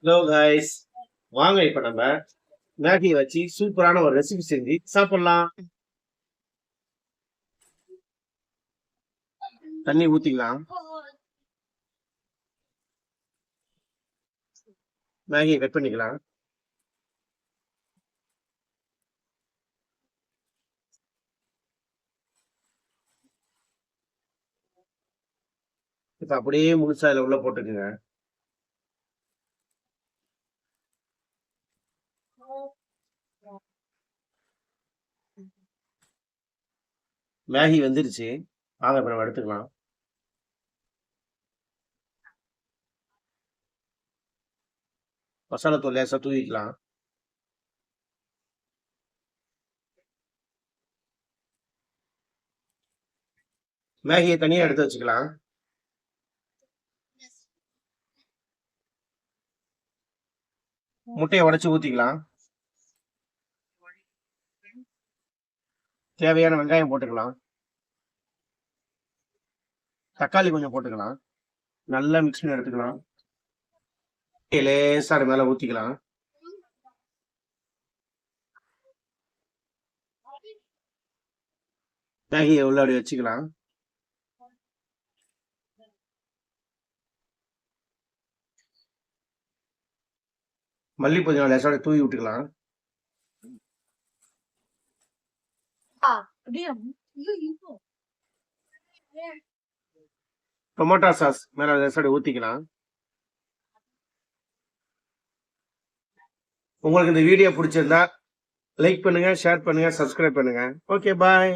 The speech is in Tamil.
ஹலோ கைஸ், வாங்க இப்ப நம்ம மேகியை வச்சு சூப்பரான ஒரு ரெசிபி செஞ்சு சாப்பிடலாம். தண்ணி ஊத்திக்கலாம். மேகியை கட் பண்ணிக்கலாம். இப்ப அப்படியே முழுசா இதுல உள்ள போட்டுக்குங்க. மேகி வெந்துருச்சு. வாங்க இப்ப நம்ம எடுத்துக்கலாம். மசாலா தூள் லேசா தூவிக்கலாம். மேகியை தனியா எடுத்து வச்சுக்கலாம். முட்டையை உடைச்சு ஊத்திக்கலாம். தேவையான வெங்காயம் போட்டுக்கலாம். தக்காளி கொஞ்சம் போட்டுக்கலாம். நல்லா மிக்ஸ் பண்ணி எடுத்துக்கலாம். லேசா அது மேல ஊத்திக்கலாம். மேகியை உள்ள அப்படி வச்சுக்கலாம். மல்லி புதினா லேசா தூவி விட்டுக்கலாம். டொமேட்டோ சாஸ் மேல லேசா ஊத்திக்கலாம். உங்களுக்கு இந்த வீடியோ பிடிச்சிருந்தா லைக் பண்ணுங்க, ஷேர் பண்ணுங்க, சப்ஸ்கிரைப் பண்ணுங்க. ஓகே, பாய்.